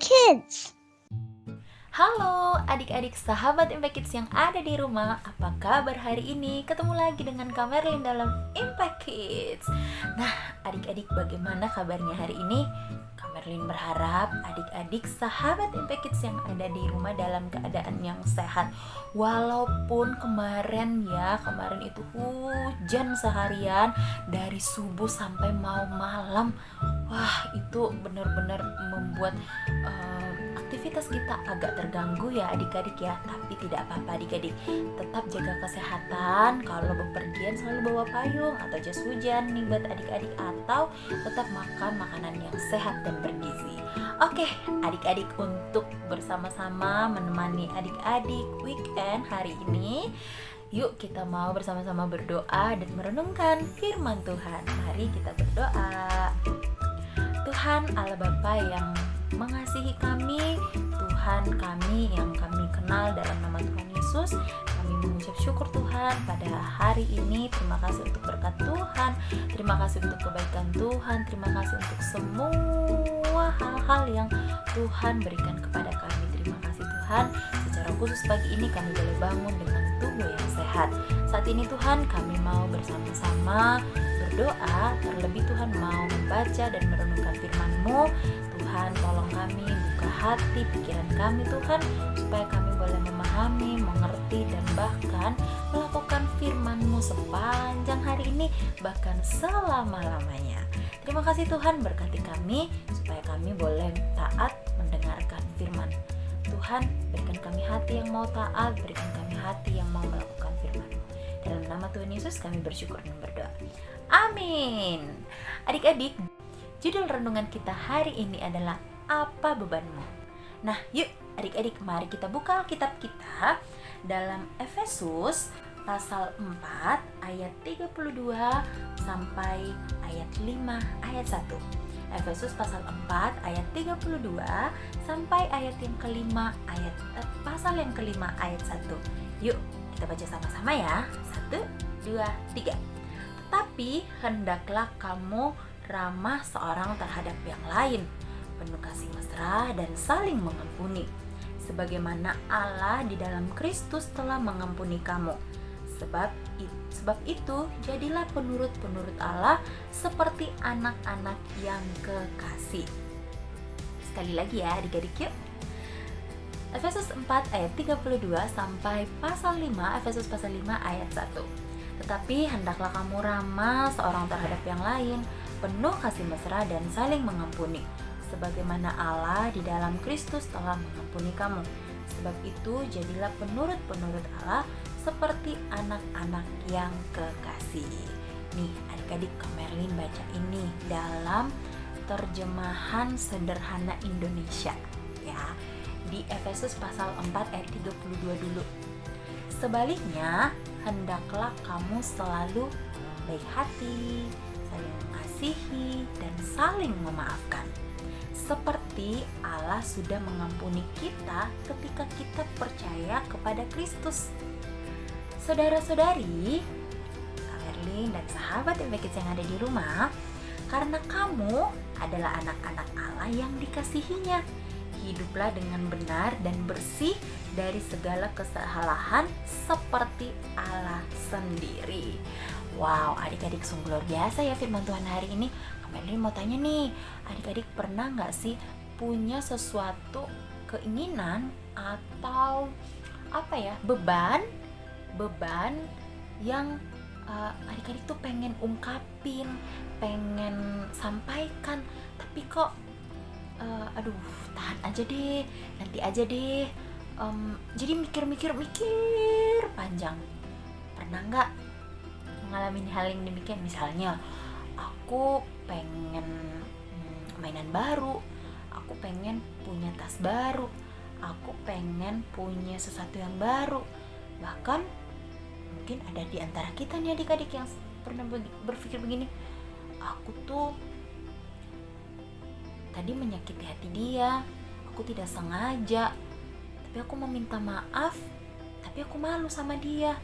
Kids. Halo adik-adik sahabat Impact Kids yang ada di rumah. Apa kabar hari ini? Ketemu lagi dengan Kak Merlin dalam Impact Kids. Nah adik-adik, bagaimana kabarnya hari ini? Kak Merlin berharap adik-adik sahabat Impact Kids yang ada di rumah dalam keadaan yang sehat. Walaupun kemarin itu hujan seharian dari subuh sampai mau malam. Wah, itu benar-benar membuat aktivitas kita agak terganggu ya adik-adik ya. Tapi tidak apa-apa adik-adik, tetap jaga kesehatan. Kalau bepergian selalu bawa payung atau jas hujan nih buat adik-adik, atau tetap makan makanan yang sehat dan bergizi. Oke adik-adik, untuk bersama-sama menemani adik-adik weekend hari ini, yuk kita mau bersama-sama berdoa dan merenungkan firman Tuhan. Mari kita berdoa. Tuhan Allah Bapa yang mengasihi kami, Tuhan kami yang kami kenal dalam nama Tuhan Yesus, kami mengucap syukur Tuhan pada hari ini. Terima kasih untuk berkat Tuhan, terima kasih untuk kebaikan Tuhan, terima kasih untuk semua hal-hal yang Tuhan berikan kepada kami. Terima kasih Tuhan, secara khusus pagi ini kami boleh bangun dengan tubuh yang sehat. Saat ini Tuhan, kami mau bersama-sama berdoa, terlebih Tuhan mau membaca dan merenungkan firman-Mu. Tuhan tolong kami, buka hati pikiran kami Tuhan, supaya kami boleh memahami, mengerti, dan bahkan melakukan firman-Mu sepanjang hari ini, bahkan selama-lamanya. Terima kasih Tuhan, berkati kami supaya kami boleh taat mendengarkan firman Tuhan. Berikan kami hati yang mau taat, berikan kami hati yang mau melakukan firman-Mu. Dalam nama Tuhan Yesus kami bersyukur dan berdoa. Amin. Adik-adik, judul renungan kita hari ini adalah apa bebanmu? Nah, yuk adik-adik, mari kita buka Alkitab kita dalam Efesus pasal 4 ayat 32 sampai ayat 5 ayat 1. Efesus pasal 4 ayat 32 sampai ayat yang kelima pasal yang kelima ayat 1. Yuk kita baca sama-sama ya. 1, 2, 3. Tetapi hendaklah kamu ramah seorang terhadap yang lain, penuh kasih mesra dan saling mengampuni, sebagaimana Allah di dalam Kristus telah mengampuni kamu. Sebab itu jadilah penurut-penurut Allah seperti anak-anak yang kekasih. Sekali lagi ya adik-adik, yuk. Efesus 4 ayat 32 sampai pasal 5, Efesus pasal 5 ayat 1. Tetapi hendaklah kamu ramah seorang terhadap yang lain, penuh kasih mesra dan saling mengampuni, sebagaimana Allah di dalam Kristus telah mengampuni kamu. Sebab itu jadilah penurut-penurut Allah seperti anak-anak yang kekasih. Nih adik-adik, Kak Merlin baca ini dalam terjemahan sederhana Indonesia ya, di Efesus pasal 4 ayat 32 dulu. Sebaliknya, hendaklah kamu selalu baik hati, saling mengasihi, dan saling memaafkan, seperti Allah sudah mengampuni kita ketika kita percaya kepada Kristus. Saudara-saudari, Kak Merlin dan sahabat Impact Kids yang ada di rumah, karena kamu adalah anak-anak Allah yang dikasihinya, hiduplah dengan benar dan bersih dari segala kesalahan seperti Allah sendiri. Wow, adik-adik, sungguh luar biasa ya firman Tuhan hari ini. Kak Merlin mau tanya nih, adik-adik pernah gak sih punya sesuatu keinginan atau beban yang adik-adik tuh pengen ungkapin, pengen sampaikan, tapi kok tahan aja deh, nanti aja deh, jadi mikir panjang. Pernah nggak mengalami hal yang demikian? Misalnya aku pengen mainan baru, aku pengen punya tas baru, aku pengen punya sesuatu yang baru. Bahkan mungkin ada di antara kita nih adik-adik yang pernah berpikir begini, aku tuh tadi menyakiti hati dia, aku tidak sengaja, tapi aku mau minta maaf, tapi aku malu sama dia.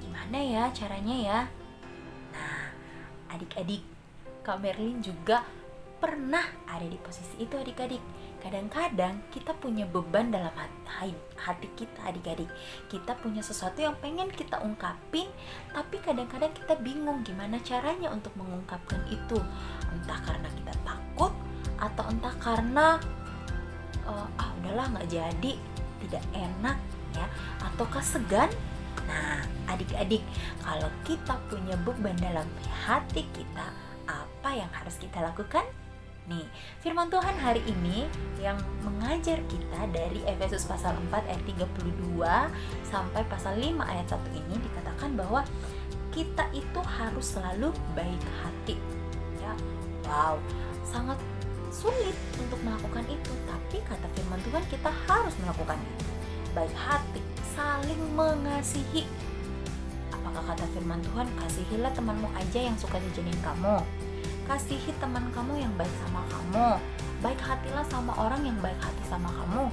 Gimana ya caranya ya? Nah, adik-adik, Kak Merlin juga pernah ada di posisi itu adik-adik. kadang-kadang kita punya beban dalam hati kita adik-adik. Kita punya sesuatu yang pengen kita ungkapin, tapi kadang-kadang kita bingung gimana caranya untuk mengungkapkan itu. Entah karena kita takut, atau entah karena udahlah gak jadi, tidak enak ya, ataukah segan. Nah adik-adik, kalau kita punya beban dalam hati kita, apa yang harus kita lakukan? Nih, firman Tuhan hari ini yang mengajar kita dari Efesus pasal 4 ayat 32 sampai pasal 5 ayat 1 ini dikatakan bahwa kita itu harus selalu baik hati. Ya, wow, sangat sulit untuk melakukan itu, tapi kata firman Tuhan kita harus melakukan itu. Baik hati, saling mengasihi. Apakah kata firman Tuhan, kasihilah temanmu aja yang suka jajanin kamu, kasihi teman kamu yang baik sama kamu, baik hatilah sama orang yang baik hati sama kamu?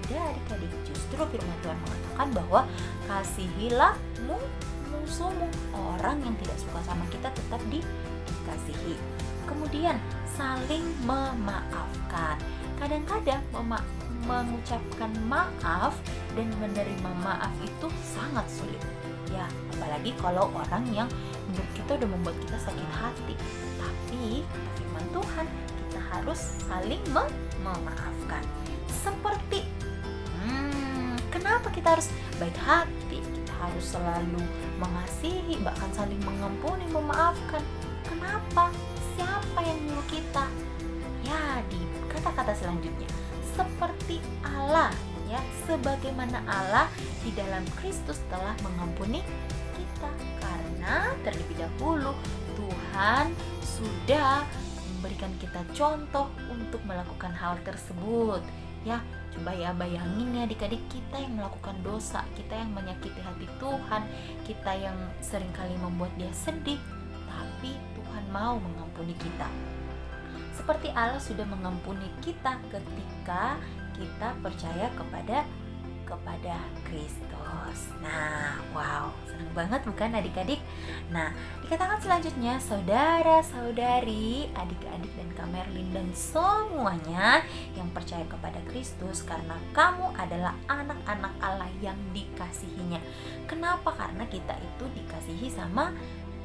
Tidak adik-adik, justru firman Tuhan mengatakan bahwa kasihilah musuhmu, orang yang tidak suka sama kita tetap dikasihi. Kemudian saling memaafkan. Kadang-kadang mengucapkan maaf dan menerima maaf itu sangat sulit ya, apalagi kalau orang yang menurut kita udah membuat kita sakit hati. Tapi kata firman Tuhan, kita harus saling memaafkan. Seperti kenapa kita harus baik hati, kita harus selalu mengasihi, bahkan saling mengampuni, memaafkan? Kenapa? Siapa yang nyuruh kita? Ya, di kata-kata selanjutnya, seperti Allah ya, sebagaimana Allah di dalam Kristus telah mengampuni kita. Karena terlebih dahulu Tuhan sudah memberikan kita contoh untuk melakukan hal tersebut ya. Coba ya bayangin ya adik-adik, kita yang melakukan dosa, kita yang menyakiti hati Tuhan, kita yang seringkali membuat dia sedih, tapi Tuhan mau mengampuni kita. Seperti Allah sudah mengampuni kita ketika kita percaya kepada Kristus. Nah, wow, senang banget bukan adik-adik? Nah, dikatakan selanjutnya, saudara-saudari, adik-adik dan Kak Merlin dan semuanya yang percaya kepada Kristus, karena kamu adalah anak-anak Allah yang dikasihinya. Kenapa? Karena kita itu dikasihi sama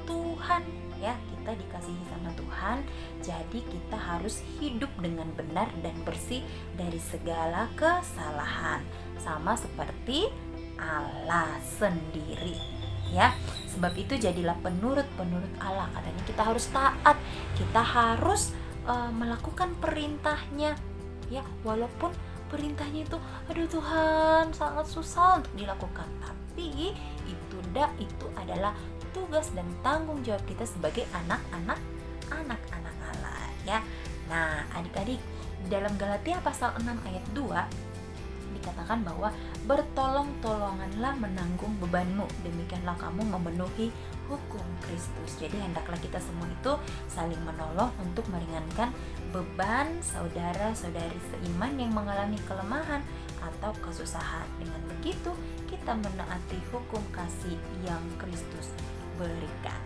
Tuhan ya, kita dikasihi sama Tuhan, jadi kita harus hidup dengan benar dan bersih dari segala kesalahan, sama seperti Allah sendiri ya. Sebab itu jadilah penurut Allah. Katanya kita harus taat, kita harus melakukan perintahnya ya, walaupun perintahnya itu aduh Tuhan sangat susah untuk dilakukan, tapi itu adalah tugas dan tanggung jawab kita sebagai anak-anak Allah ya. Nah adik-adik, dalam Galatia pasal 6 ayat 2 dikatakan bahwa bertolong-tolonganlah menanggung bebanmu, demikianlah kamu memenuhi hukum Kristus. Jadi hendaklah kita semua itu saling menolong untuk meringankan beban saudara-saudari seiman yang mengalami kelemahan atau kesusahan. Dengan begitu kita menaati hukum kasih yang Kristus berikan.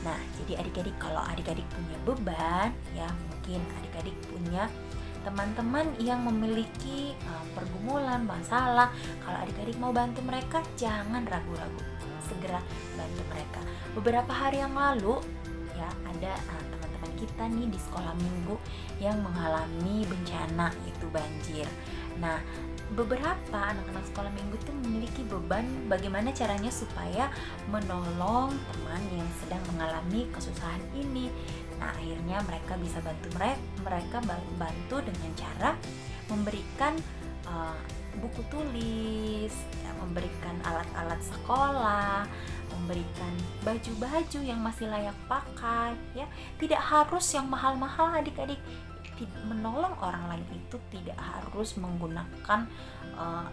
Nah, jadi adik-adik, kalau adik-adik punya beban ya, mungkin adik-adik punya teman-teman yang memiliki pergumulan, masalah, kalau adik-adik mau bantu mereka, jangan ragu-ragu, segera bantu mereka. Beberapa hari yang lalu ya, ada teman-teman kita nih di sekolah minggu yang mengalami bencana, itu banjir. Nah, beberapa anak-anak sekolah minggu itu memiliki beban bagaimana caranya supaya menolong teman yang sedang mengalami kesusahan ini. Nah, akhirnya mereka bisa mereka bantu dengan cara memberikan buku tulis, ya, memberikan alat-alat sekolah, memberikan baju-baju yang masih layak pakai ya. Tidak harus yang mahal-mahal adik-adik. Menolong orang lain itu tidak harus menggunakan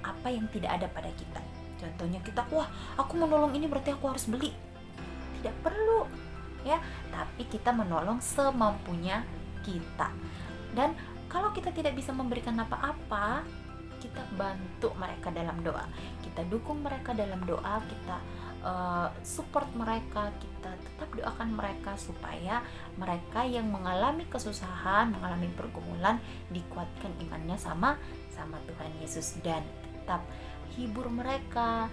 apa yang tidak ada pada kita. Contohnya kita, wah aku menolong ini berarti aku harus beli. Tidak perlu ya, tapi kita menolong semampunya kita. Dan kalau kita tidak bisa memberikan apa-apa, kita bantu mereka dalam doa, kita dukung mereka dalam doa, kita support mereka, kita tetap doakan mereka supaya mereka yang mengalami kesusahan, mengalami pergumulan, dikuatkan imannya sama Tuhan Yesus, dan tetap hibur mereka,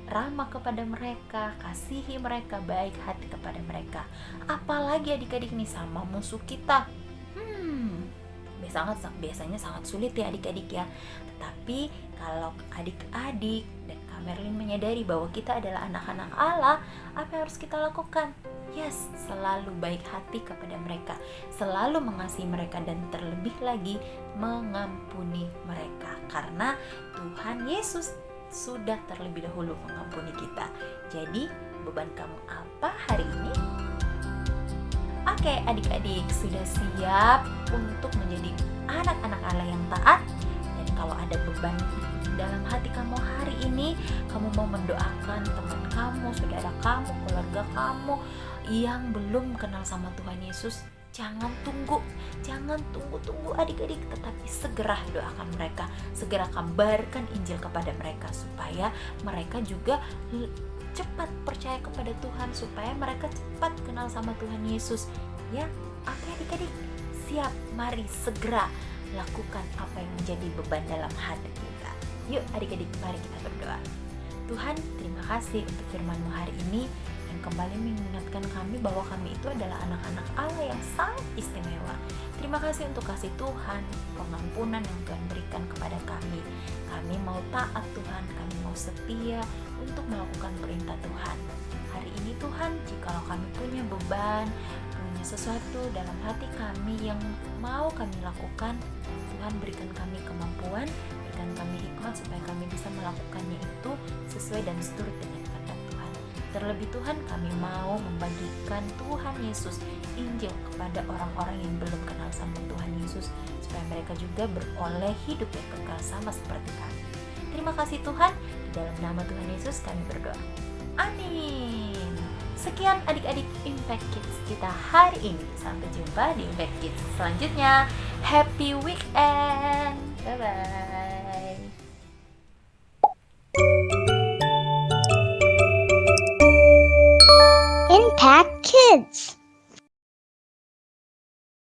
ramah kepada mereka, kasihi mereka, baik hati kepada mereka. Apalagi adik-adik nih sama musuh kita, biasanya sangat sulit ya adik-adik ya. Tetapi kalau adik-adik dan Kak Merlin menyadari bahwa kita adalah anak-anak Allah, apa yang harus kita lakukan? Yes, selalu baik hati kepada mereka, selalu mengasihi mereka, dan terlebih lagi mengampuni mereka, karena Tuhan Yesus sudah terlebih dahulu mengampuni kita. Jadi beban kamu apa hari ini? Oke, adik-adik sudah siap untuk menjadi anak-anak Allah yang taat? Dan kalau ada beban dalam hati kamu hari ini, kamu mau mendoakan teman kamu, saudara kamu, keluarga kamu yang belum kenal sama Tuhan Yesus, jangan tunggu adik-adik, tetapi segera doakan mereka, segera kabarkan Injil kepada mereka, supaya mereka juga cepat percaya kepada Tuhan, supaya mereka cepat kenal sama Tuhan Yesus. Ya, oke adik-adik, siap, mari segera lakukan apa yang menjadi beban dalam hati kita. Yuk adik-adik, mari kita berdoa. Tuhan, terima kasih untuk firman-Mu hari ini yang kembali mengingatkan kami bahwa kami itu adalah anak-anak Allah yang sangat istimewa. Terima kasih untuk kasih Tuhan, pengampunan yang Tuhan berikan kepada kami. Kami mau taat Tuhan, kami mau setia untuk melakukan perintah Tuhan. Hari ini Tuhan, jikalau kami punya beban, punya sesuatu dalam hati kami yang mau kami lakukan, Tuhan berikan kami kemampuan, berikan kami hikmat supaya kami bisa melakukannya itu sesuai dan seturut dengan kehendak Tuhan. Terlebih Tuhan, kami mau membagikan Tuhan Yesus, Injil, kepada orang-orang yang belum kenal sama Tuhan Yesus, supaya mereka juga beroleh hidup yang kekal sama seperti kami. Terima kasih Tuhan, di dalam nama Tuhan Yesus kami berdoa. Amin. Sekian adik-adik Impact Kids kita hari ini. Sampai jumpa di Impact Kids selanjutnya. Happy weekend. Bye-bye. Impact Kids.